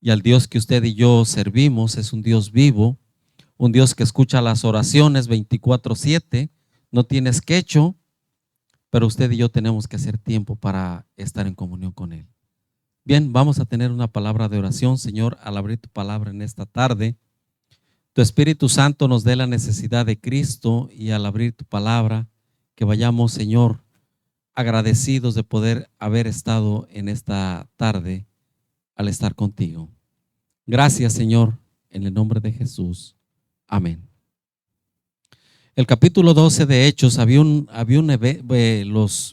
Y al Dios que usted y yo servimos es un Dios vivo, un Dios que escucha las oraciones 24/7, no tiene esquecho, pero usted y yo tenemos que hacer tiempo para estar en comunión con Él. Bien, vamos a tener una palabra de oración. Señor, al abrir tu palabra en esta tarde, tu Espíritu Santo nos dé la necesidad de Cristo, y al abrir tu palabra, que vayamos, Señor, agradecidos de poder haber estado en esta tarde al estar contigo. Gracias, Señor, en el nombre de Jesús. Amén. El capítulo 12 de Hechos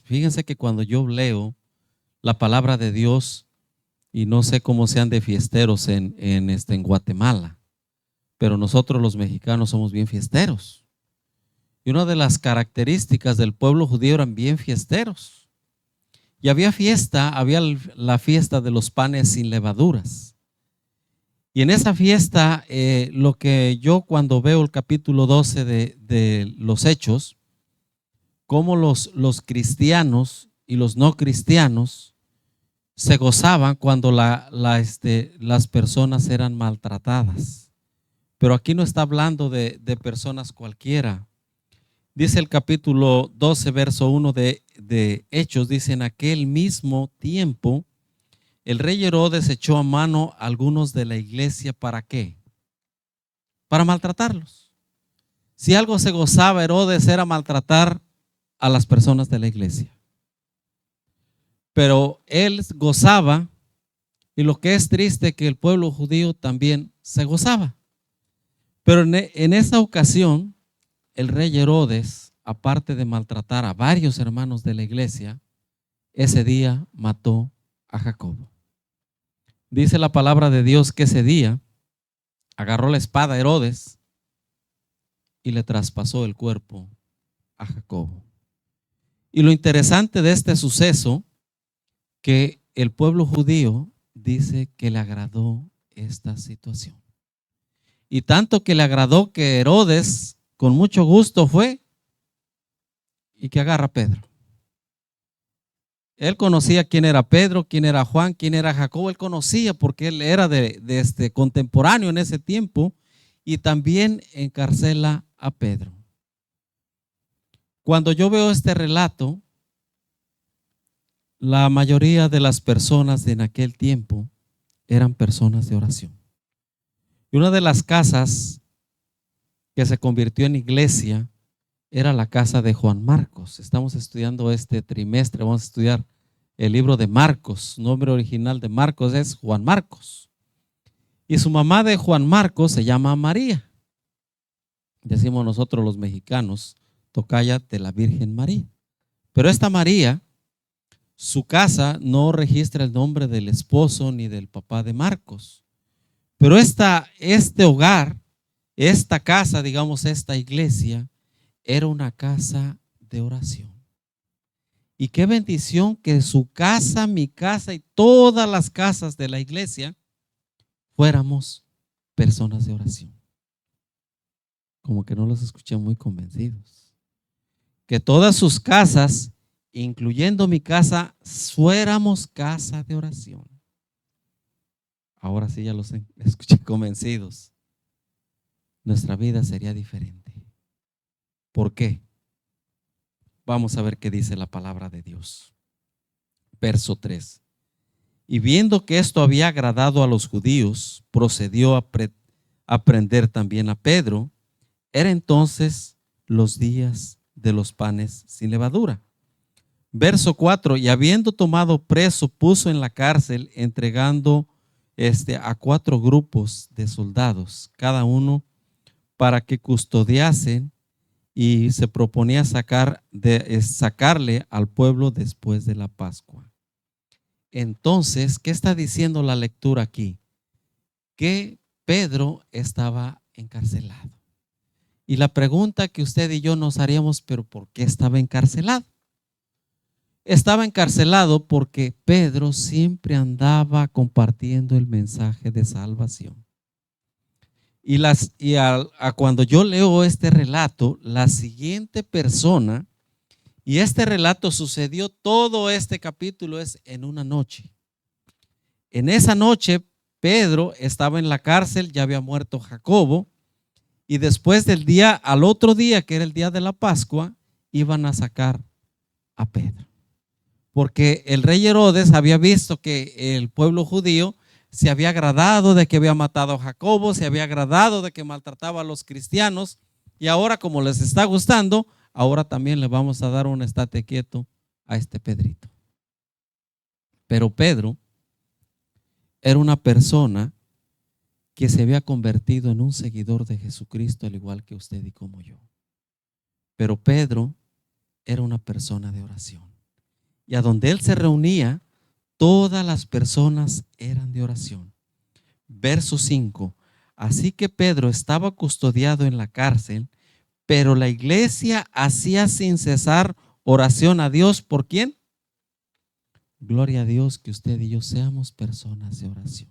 fíjense que cuando yo leo la palabra de Dios, y no sé cómo sean de fiesteros en Guatemala, pero nosotros los mexicanos somos bien fiesteros. Y una de las características del pueblo judío eran bien fiesteros. Y había la fiesta de los panes sin levaduras. Y en esa fiesta, lo que yo cuando veo el capítulo 12 de los Hechos, cómo los cristianos y los no cristianos se gozaban cuando las personas eran maltratadas. Pero aquí no está hablando de personas cualquiera. Dice el capítulo 12, verso 1 de Hechos, dice: en aquel mismo tiempo, el rey Herodes echó a mano a algunos de la iglesia. ¿Para qué? Para maltratarlos. Si algo se gozaba Herodes era maltratar a las personas de la iglesia. Pero él gozaba, y lo que es triste, que el pueblo judío también se gozaba. Pero en esa ocasión, el rey Herodes, aparte de maltratar a varios hermanos de la iglesia, ese día mató a Jacobo. Dice la palabra de Dios que ese día agarró la espada a Herodes y le traspasó el cuerpo a Jacobo. Y lo interesante de este suceso, que el pueblo judío dice que le agradó esta situación. Y tanto que le agradó que Herodes con mucho gusto fue y que agarra a Pedro. Él conocía quién era Pedro, quién era Juan, quién era Jacobo. Él conocía porque él era de contemporáneo en ese tiempo, y también encarcela a Pedro. Cuando yo veo este relato, la mayoría de las personas en aquel tiempo eran personas de oración. Y una de las casas que se convirtió en iglesia era la casa de Juan Marcos. Estamos estudiando este trimestre, vamos a estudiar el libro de Marcos. Nombre original de Marcos es Juan Marcos. Y su mamá de Juan Marcos se llama María. Decimos nosotros los mexicanos, tocaya de la Virgen María. Pero esta María, su casa no registra el nombre del esposo ni del papá de Marcos. Pero este hogar, esta casa, digamos, esta iglesia, era una casa de oración. Y qué bendición que su casa, mi casa y todas las casas de la iglesia fuéramos personas de oración. Como que no los escuché muy convencidos. Que todas sus casas, incluyendo mi casa, fuéramos casa de oración. Ahora sí ya los escuché convencidos. Nuestra vida sería diferente. ¿Por qué? Vamos a ver qué dice la palabra de Dios. Verso 3. Y viendo que esto había agradado a los judíos, procedió a prender también a Pedro. Era entonces los días de los panes sin levadura. Verso 4. Y habiendo tomado preso, puso en la cárcel, entregando a 4 grupos de soldados, cada uno para que custodiasen, y se proponía sacarle al pueblo después de la Pascua. Entonces, ¿qué está diciendo la lectura aquí? Que Pedro estaba encarcelado. Y la pregunta que usted y yo nos haríamos, ¿pero por qué estaba encarcelado? Estaba encarcelado porque Pedro siempre andaba compartiendo el mensaje de salvación. Y cuando yo leo este relato, la siguiente persona, y este relato sucedió, todo este capítulo es en una noche. En esa noche Pedro estaba en la cárcel, ya había muerto Jacobo, y después al otro día, que era el día de la Pascua, iban a sacar a Pedro. Porque el rey Herodes había visto que el pueblo judío se había agradado de que había matado a Jacobo, se había agradado de que maltrataba a los cristianos, y ahora, como les está gustando, ahora también le vamos a dar un estate quieto a este Pedrito. Pero Pedro era una persona que se había convertido en un seguidor de Jesucristo, al igual que usted y como yo. Pero Pedro era una persona de oración. Y a donde él se reunía, todas las personas eran de oración. Verso 5. Así que Pedro estaba custodiado en la cárcel, pero la iglesia hacía sin cesar oración a Dios. ¿Por quién? Gloria a Dios que usted y yo seamos personas de oración.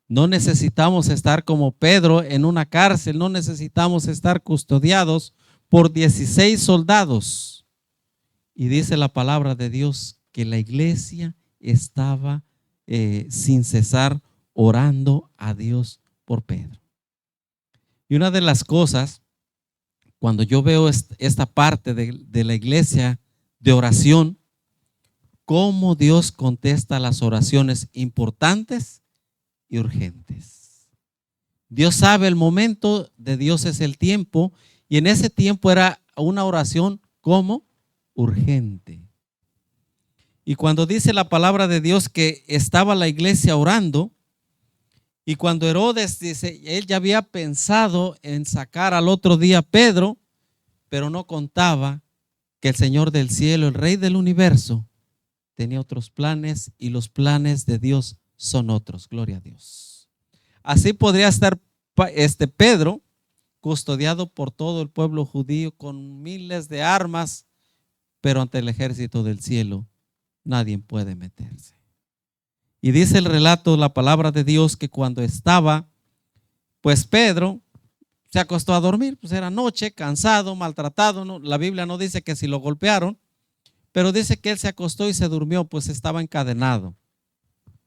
No necesitamos estar como Pedro en una cárcel, no necesitamos estar custodiados por 16 soldados. Y dice la palabra de Dios que la iglesia estaba sin cesar orando a Dios por Pedro. Y una de las cosas, cuando yo veo esta parte de la iglesia de oración, cómo Dios contesta las oraciones importantes y urgentes. Dios sabe el momento, de Dios es el tiempo, y en ese tiempo era una oración como urgente. Y cuando dice la palabra de Dios que estaba la iglesia orando, y cuando Herodes dice, él ya había pensado en sacar al otro día a Pedro, pero no contaba que el Señor del cielo, el Rey del universo, tenía otros planes, y los planes de Dios son otros. Gloria a Dios. Así podría estar Pedro custodiado por todo el pueblo judío con miles de armas, pero ante el ejército del cielo nadie puede meterse. Y dice el relato, la palabra de Dios, que cuando estaba, pues Pedro se acostó a dormir, pues era noche, cansado, maltratado, ¿no? La Biblia no dice que si lo golpearon, pero dice que él se acostó y se durmió, pues estaba encadenado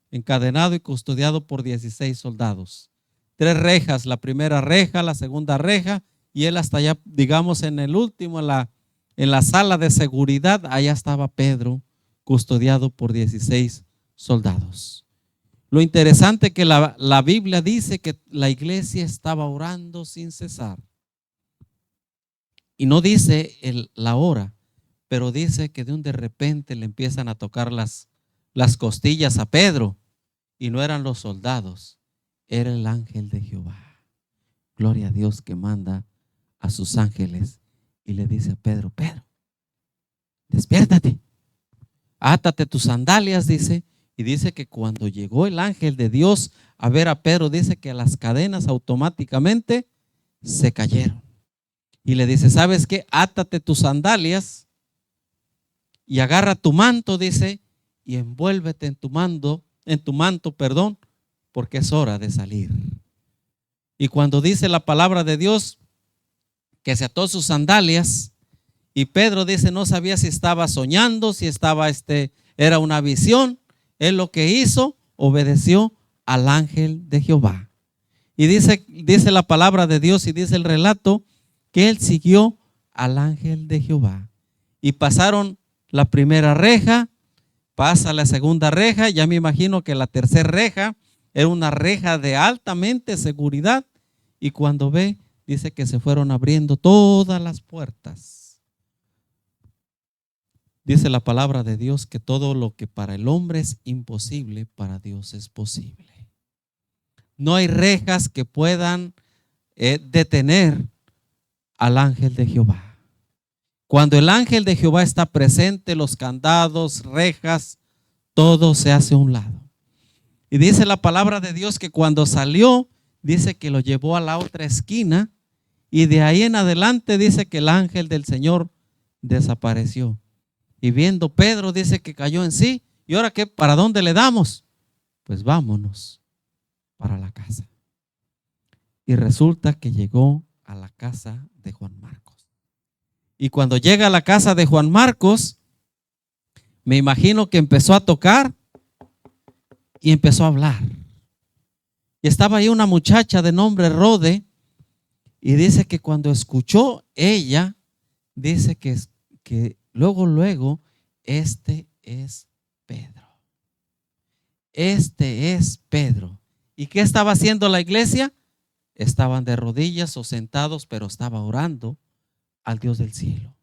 y custodiado por 16 soldados. 3 rejas, la primera reja, la segunda reja, y él hasta allá, digamos, en el último, en la sala de seguridad, allá estaba Pedro custodiado por 16 soldados. Lo interesante que la Biblia dice que la iglesia estaba orando sin cesar. Y no dice la hora, pero dice que de repente le empiezan a tocar las costillas a Pedro, y no eran los soldados, era el ángel de Jehová. Gloria a Dios, que manda a sus ángeles y le dice a Pedro, Pedro, despiértate, átate tus sandalias, dice. Y dice que cuando llegó el ángel de Dios a ver a Pedro, dice que las cadenas automáticamente se cayeron. Y le dice, ¿sabes qué? Átate tus sandalias y agarra tu manto, dice, y envuélvete en tu manto, porque es hora de salir. Y cuando dice la palabra de Dios que se ató sus sandalias, y Pedro dice, no sabía si estaba soñando, si era una visión. Él lo que hizo, obedeció al ángel de Jehová. Y dice la palabra de Dios, y dice el relato, que él siguió al ángel de Jehová. Y pasaron la primera reja, pasa la segunda reja, ya me imagino que la tercera reja era una reja de altamente seguridad, y cuando ve, dice que se fueron abriendo todas las puertas. Dice la palabra de Dios que todo lo que para el hombre es imposible, para Dios es posible. No hay rejas que puedan detener al ángel de Jehová. Cuando el ángel de Jehová está presente, los candados, rejas, todo se hace a un lado. Y dice la palabra de Dios que cuando salió, dice que lo llevó a la otra esquina, y de ahí en adelante dice que el ángel del Señor desapareció. Y viendo Pedro, dice que cayó en sí. ¿Y ahora qué? ¿Para dónde le damos? Pues vámonos para la casa. Y resulta que llegó a la casa de Juan Marcos. Y cuando llega a la casa de Juan Marcos, me imagino que empezó a tocar y empezó a hablar. Y estaba ahí una muchacha de nombre Rode, y dice que cuando escuchó ella, dice que luego, este es Pedro. Este es Pedro. ¿Y qué estaba haciendo la iglesia? Estaban de rodillas o sentados, pero estaba orando al Dios del cielo.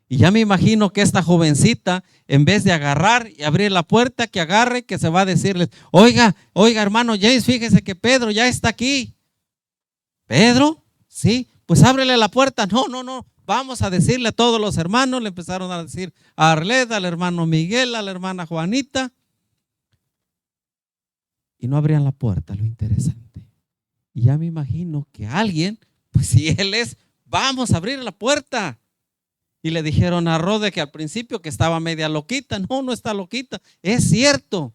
Y ya me imagino que esta jovencita, en vez de agarrar y abrir la puerta, que agarre, que se va a decirles: oiga, hermano James, fíjese que Pedro ya está aquí. ¿Pedro? Sí, pues ábrele la puerta. No, vamos a decirle a todos los hermanos. Le empezaron a decir a Arleta, al hermano Miguel, a la hermana Juanita. Y no abrían la puerta, lo interesante. Y ya me imagino que alguien, pues si él es, vamos a abrir la puerta. Y le dijeron a Rode que al principio que estaba media loquita. No está loquita, es cierto.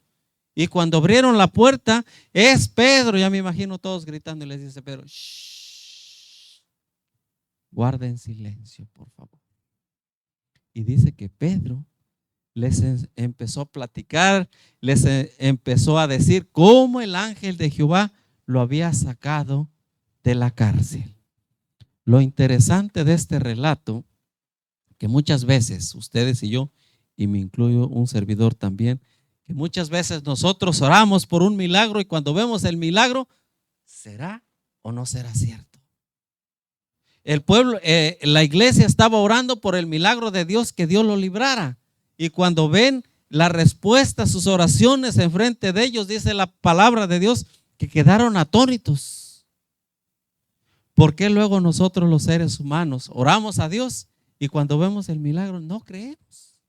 Y cuando abrieron la puerta, es Pedro. Ya me imagino todos gritando, y les dice Pedro: shh, guarden silencio, por favor. Y dice que Pedro les empezó a platicar, les empezó a decir cómo el ángel de Jehová lo había sacado de la cárcel. Lo interesante de este relato, que muchas veces ustedes y yo, y me incluyo un servidor también, que muchas veces nosotros oramos por un milagro y cuando vemos el milagro, ¿será o no será cierto? El pueblo, la iglesia estaba orando por el milagro de Dios, que Dios lo librara, y cuando ven la respuesta a sus oraciones enfrente de ellos, dice la palabra de Dios, que quedaron atónitos. ¿Por qué luego nosotros los seres humanos oramos a Dios y cuando vemos el milagro no creemos?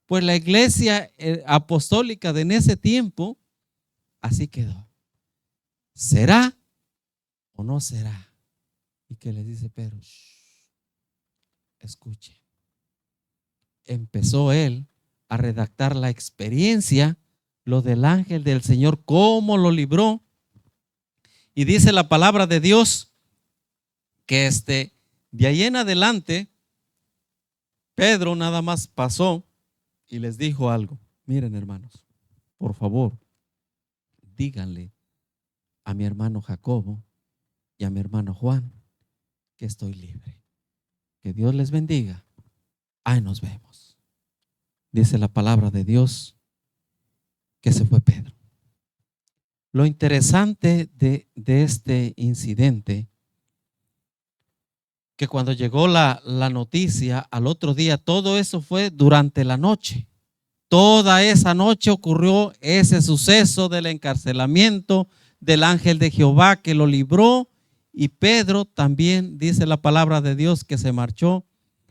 Pues la iglesia apostólica de en ese tiempo así quedó. ¿Será o no será? Y que les dice Pedro: escuche. Empezó él a redactar la experiencia, lo del ángel del Señor, cómo lo libró. Y dice la palabra de Dios que de ahí en adelante Pedro nada más pasó y les dijo algo: miren, hermanos, por favor, díganle a mi hermano Jacobo y a mi hermano Juan que estoy libre. Que Dios les bendiga. Ahí nos vemos. Dice la palabra de Dios que se fue Pedro. Lo interesante de este incidente, que cuando llegó la noticia al otro día, todo eso fue durante la noche. Toda esa noche ocurrió ese suceso del encarcelamiento del ángel de Jehová que lo libró, y Pedro también, dice la palabra de Dios, que se marchó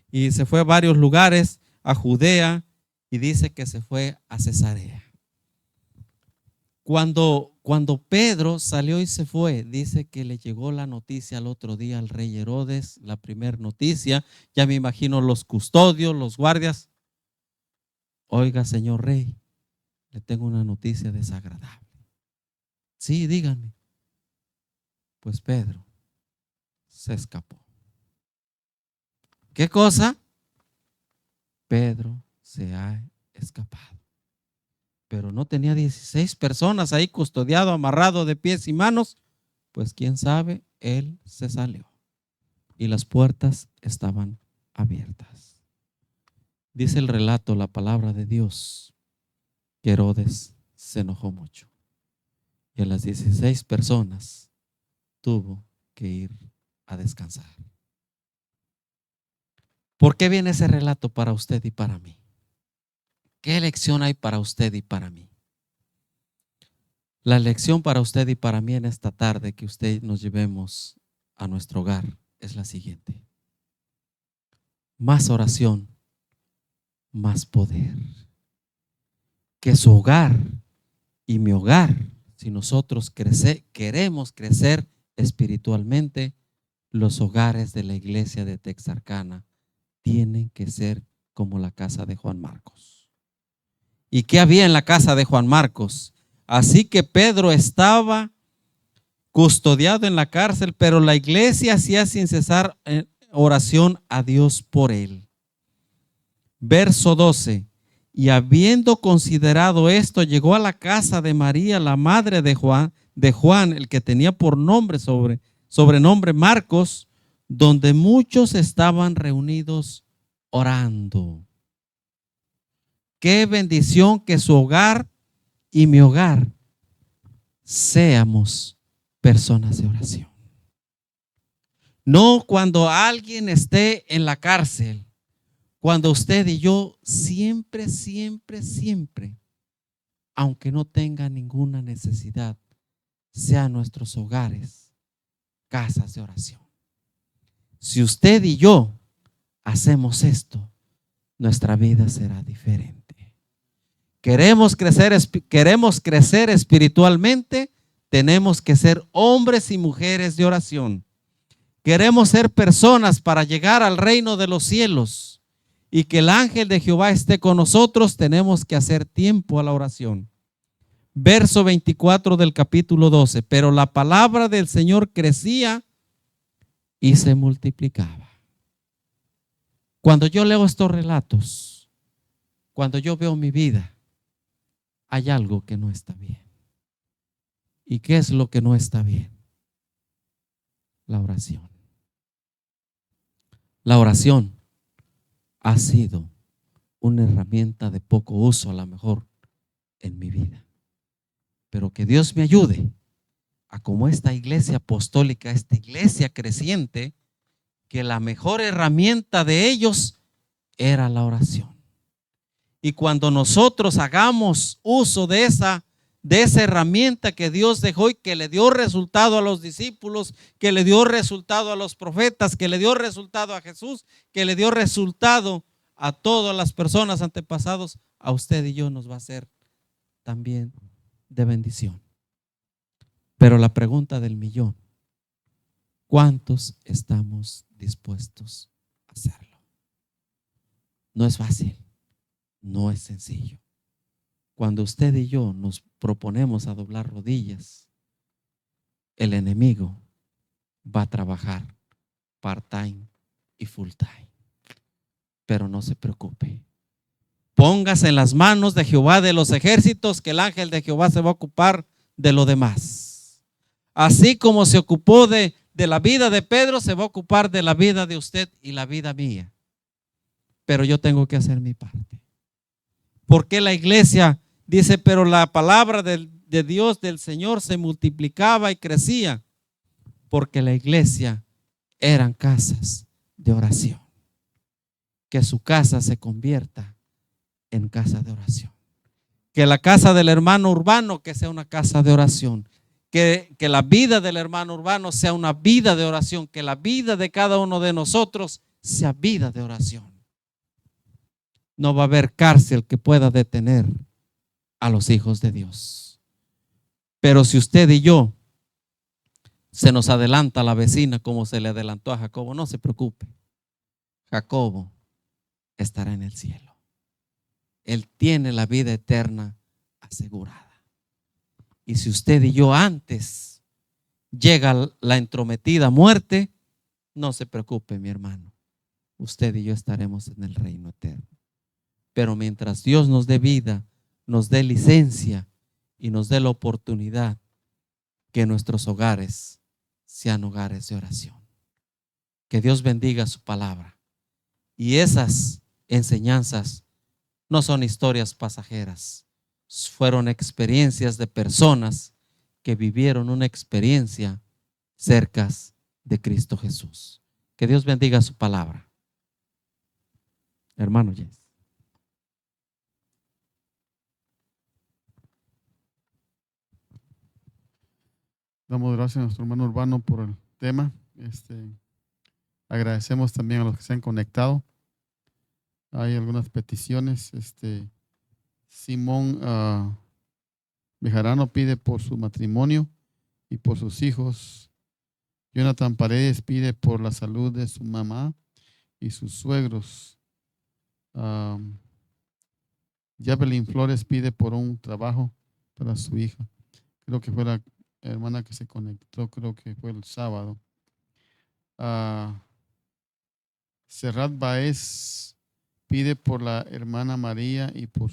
y se fue a varios lugares, a Judea, y dice que se fue a Cesarea. Cuando Pedro salió y se fue, dice que le llegó la noticia al otro día al rey Herodes, la primera noticia. Ya me imagino los custodios, los guardias: oiga, señor rey, le tengo una noticia desagradable. Sí, díganme. Pues Pedro se escapó. ¿Qué cosa? Pedro se ha escapado. Pero no tenía 16 personas ahí custodiado, amarrado de pies y manos. Pues quién sabe, él se salió y las puertas estaban abiertas. Dice el relato, la palabra de Dios, que Herodes se enojó mucho y a las 16 personas tuvo que ir a descansar. ¿Por qué viene ese relato para usted y para mí? ¿Qué lección hay para usted y para mí? La lección para usted y para mí en esta tarde, que usted nos llevemos a nuestro hogar, es la siguiente: más oración, más poder. Que su hogar y mi hogar, si nosotros queremos crecer espiritualmente, los hogares de la iglesia de Texarkana tienen que ser como la casa de Juan Marcos. ¿Y qué había en la casa de Juan Marcos? Así que Pedro estaba custodiado en la cárcel, pero la iglesia hacía sin cesar oración a Dios por él. Verso 12. Y habiendo considerado esto, llegó a la casa de María, la madre de Juan, de Juan, el que tenía por nombre sobrenombre Marcos, donde muchos estaban reunidos orando. Qué bendición que su hogar y mi hogar seamos personas de oración. No cuando alguien esté en la cárcel, cuando usted y yo siempre, aunque no tenga ninguna necesidad, sean nuestros hogares casas de oración. Si usted y yo hacemos esto, nuestra vida será diferente. Queremos crecer espiritualmente, tenemos que ser hombres y mujeres de oración. Queremos ser personas para llegar al reino de los cielos y que el ángel de Jehová esté con nosotros, tenemos que hacer tiempo a la oración. Verso 24 del capítulo 12. Pero la palabra del Señor crecía y se multiplicaba. Cuando yo leo estos relatos, cuando yo veo mi vida, hay algo que no está bien. ¿Y qué es lo que no está bien? La oración. La oración ha sido una herramienta de poco uso a lo mejor en mi vida. Pero que Dios me ayude a, como esta iglesia apostólica, esta iglesia creciente, que la mejor herramienta de ellos era la oración. Y cuando nosotros hagamos uso de esa herramienta que Dios dejó y que le dio resultado a los discípulos, que le dio resultado a los profetas, que le dio resultado a Jesús, que le dio resultado a todas las personas antepasados, a usted y yo nos va a ser también de bendición. Pero la pregunta del millón: ¿cuántos estamos dispuestos a hacerlo? No es fácil, no es sencillo. Cuando usted y yo nos proponemos a doblar rodillas, el enemigo va a trabajar part-time y full-time. Pero no se preocupe. Póngase en las manos de Jehová de los ejércitos, que el ángel de Jehová se va a ocupar de lo demás. Así como se ocupó de la vida de Pedro, se va a ocupar de la vida de usted y la vida mía. Pero yo tengo que hacer mi parte. Porque la iglesia dice, pero la palabra de Dios, del Señor, se multiplicaba y crecía? Porque la iglesia eran casas de oración. Que su casa se convierta en casa de oración. Que la casa del hermano Urbano, que sea una casa de oración. Que la vida del hermano Urbano sea una vida de oración. Que la vida de cada uno de nosotros sea vida de oración. No va a haber cárcel que pueda detener a los hijos de Dios. Pero si usted y yo se nos adelanta la vecina como se le adelantó a Jacobo, no se preocupe. Jacobo estará en el cielo. Él tiene la vida eterna asegurada. Y si usted y yo antes llega la entrometida muerte, no se preocupe, mi hermano. Usted y yo estaremos en el reino eterno. Pero mientras Dios nos dé vida, nos dé licencia y nos dé la oportunidad, que nuestros hogares sean hogares de oración. Que Dios bendiga su palabra. Y esas enseñanzas no son historias pasajeras, fueron experiencias de personas que vivieron una experiencia cerca de Cristo Jesús. Que Dios bendiga su palabra. Hermano Jens. Damos gracias a nuestro hermano Urbano por el tema. Agradecemos también a los que se han conectado. Hay algunas peticiones. Simón Bejarano pide por su matrimonio y por sus hijos. Jonathan Paredes pide por la salud de su mamá y sus suegros. Javelin Flores pide por un trabajo para su hija. Creo que fue la hermana que se conectó, creo que fue el sábado. Serrat Baez pide por la hermana María y por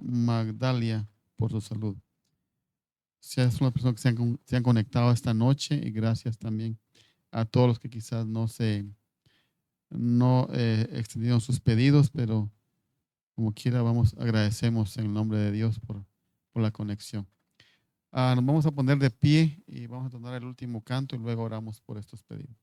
Magdalia, por su salud. Gracias a las personas que se han conectado esta noche y gracias también a todos los que quizás no extendieron sus pedidos, pero como quiera agradecemos en el nombre de Dios por la conexión. Nos vamos a poner de pie y vamos a tomar el último canto y luego oramos por estos pedidos.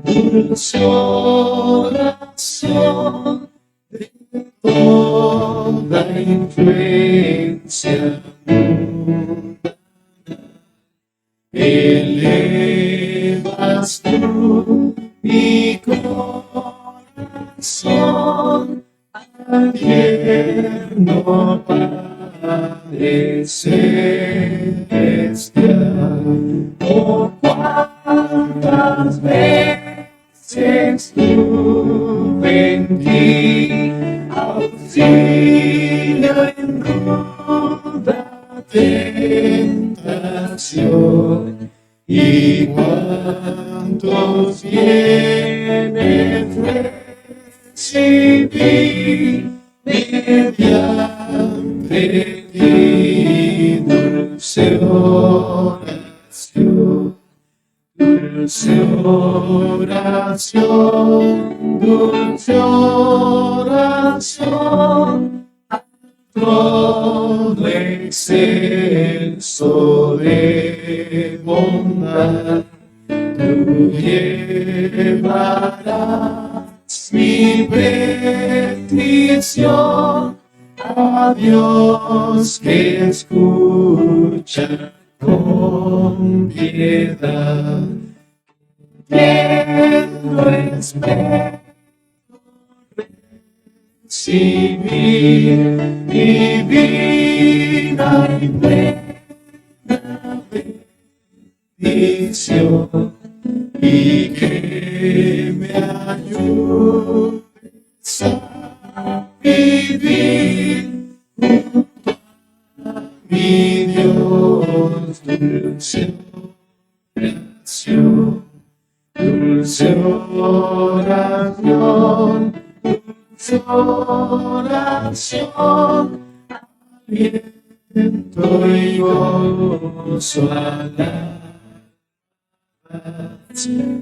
Dulce oración de toda influencia mundana, elevas tú mi corazón al tierno Padre celestial. Oh, cuántas veces tuve en ti auxilio en ruda tentación, y cuántos bienes recibí mediante ti. Dulce oración, dulce oración, dulce oración, trono excelso de bondad, tú llevarás mi petición a Dios que escucha con piedad. Quiero espero recibir divina y plena bendición, y que me ayudes a vivir junto a mi Dios. Dulce oración, dulce oración, dulce oración, aliento y gozo a la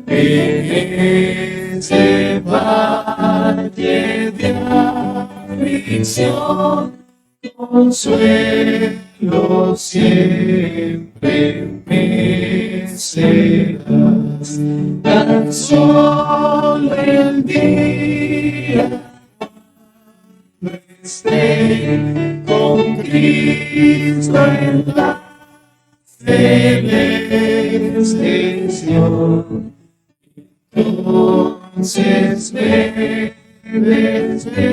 en ese valle de aflicción, consuelo siempre me serás. Tan solo el día esté con Cristo en la celeste Sion, entonces me despediré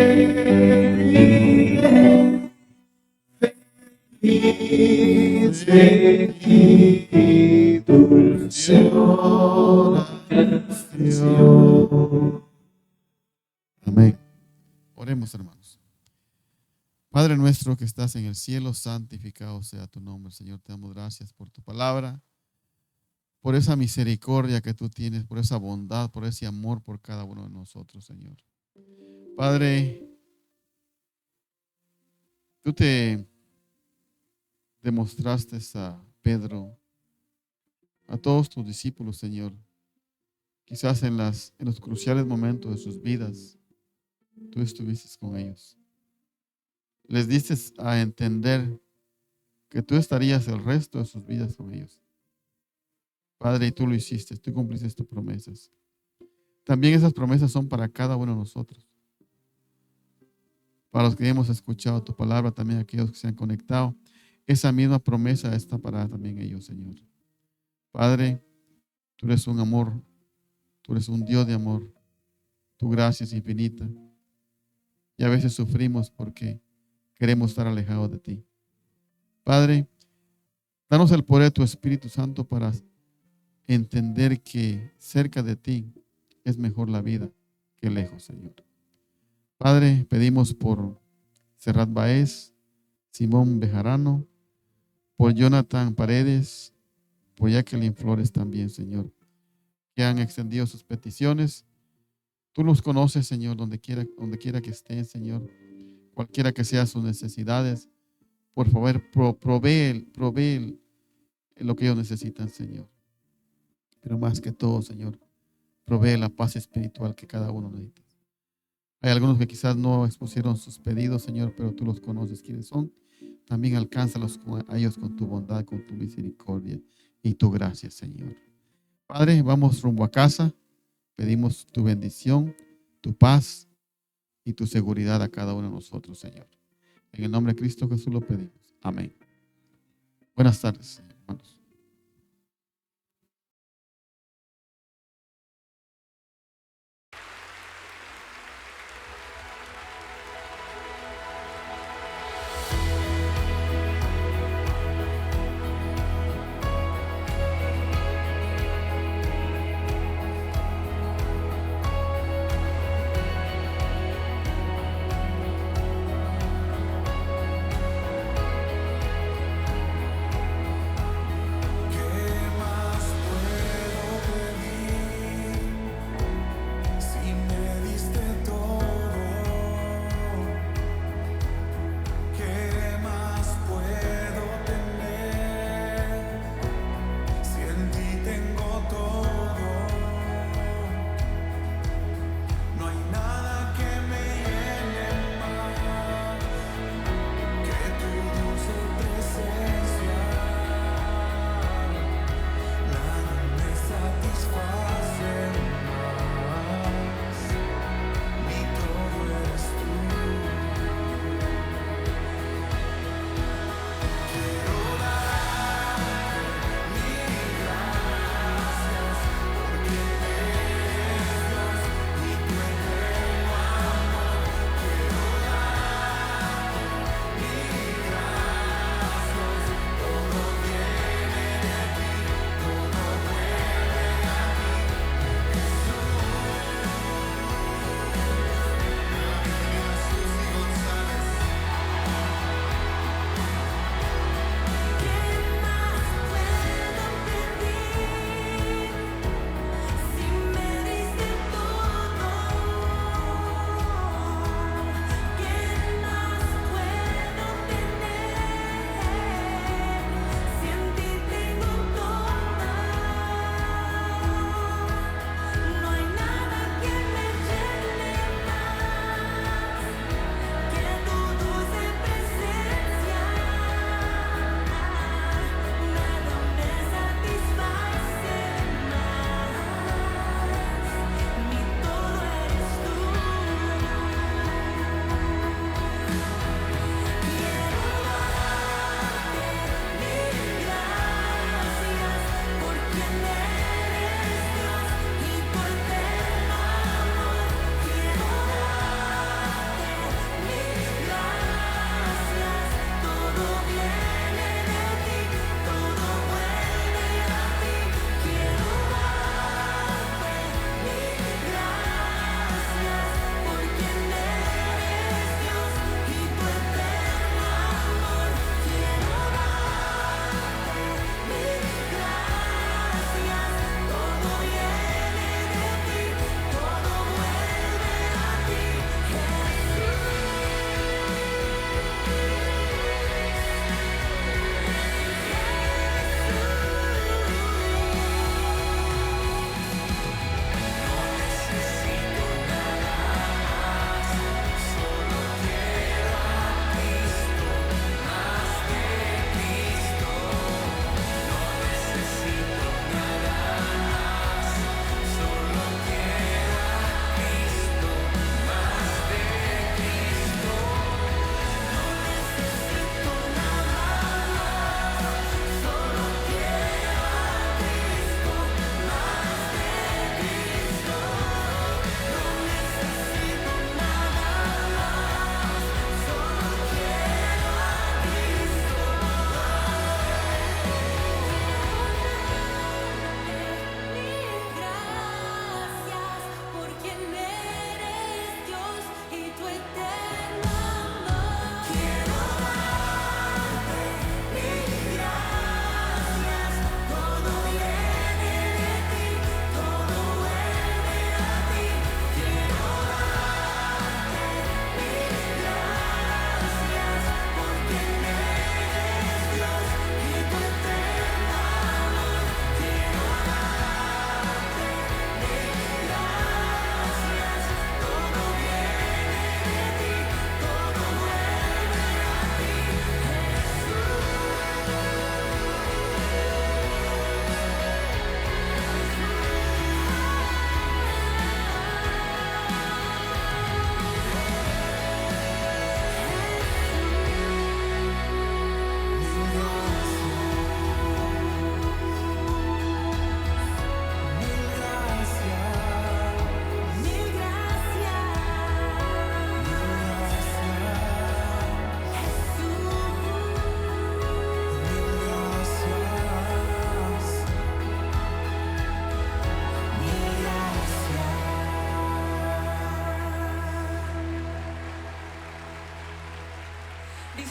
feliz de ti, dulce oración. Amén. Oremos, hermanos. Padre nuestro que estás en el cielo, santificado sea tu nombre. Señor, te damos gracias por tu palabra, por esa misericordia que tú tienes, por esa bondad, por ese amor por cada uno de nosotros, Señor. Padre, tú te demostraste a Pedro, a todos tus discípulos, Señor, quizás en los cruciales momentos de sus vidas, tú estuviste con ellos. Les diste a entender que tú estarías el resto de sus vidas con ellos. Padre, y tú lo hiciste, tú cumpliste tus promesas. También esas promesas son para cada uno de nosotros. Para los que hemos escuchado tu palabra, también aquellos que se han conectado, esa misma promesa está para también ellos, Señor. Padre, tú eres un amor, tú eres un Dios de amor, tu gracia es infinita. Y a veces sufrimos porque queremos estar alejados de ti. Padre, danos el poder de tu Espíritu Santo para entender que cerca de ti es mejor la vida que lejos, Señor. Padre, pedimos por Serrat Baez, Simón Bejarano, por Jonathan Paredes, por Jacqueline Flores también, Señor, que han extendido sus peticiones. Tú los conoces, Señor, donde quiera que estén, Señor, cualquiera que sean sus necesidades. Por favor, provee lo que ellos necesitan, Señor. Pero más que todo, Señor, provee la paz espiritual que cada uno necesita. Hay algunos que quizás no expusieron sus pedidos, Señor, pero tú los conoces quiénes son. También alcánzalos a ellos con tu bondad, con tu misericordia y tu gracia, Señor. Padre, vamos rumbo a casa. Pedimos tu bendición, tu paz y tu seguridad a cada uno de nosotros, Señor. En el nombre de Cristo Jesús lo pedimos. Amén. Buenas tardes, hermanos.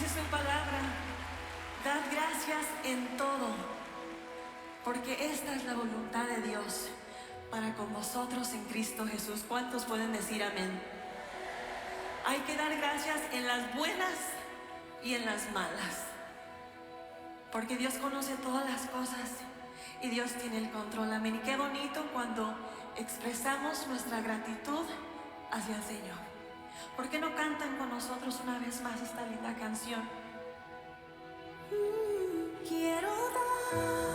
Dice su palabra, dad gracias en todo, porque esta es la voluntad de Dios para con vosotros en Cristo Jesús. ¿Cuántos pueden decir amén? Hay que dar gracias en las buenas y en las malas, porque Dios conoce todas las cosas y Dios tiene el control. Amén. Y qué bonito cuando expresamos nuestra gratitud hacia el Señor. ¿Por qué no cantan con nosotros una vez más esta linda canción? Quiero dar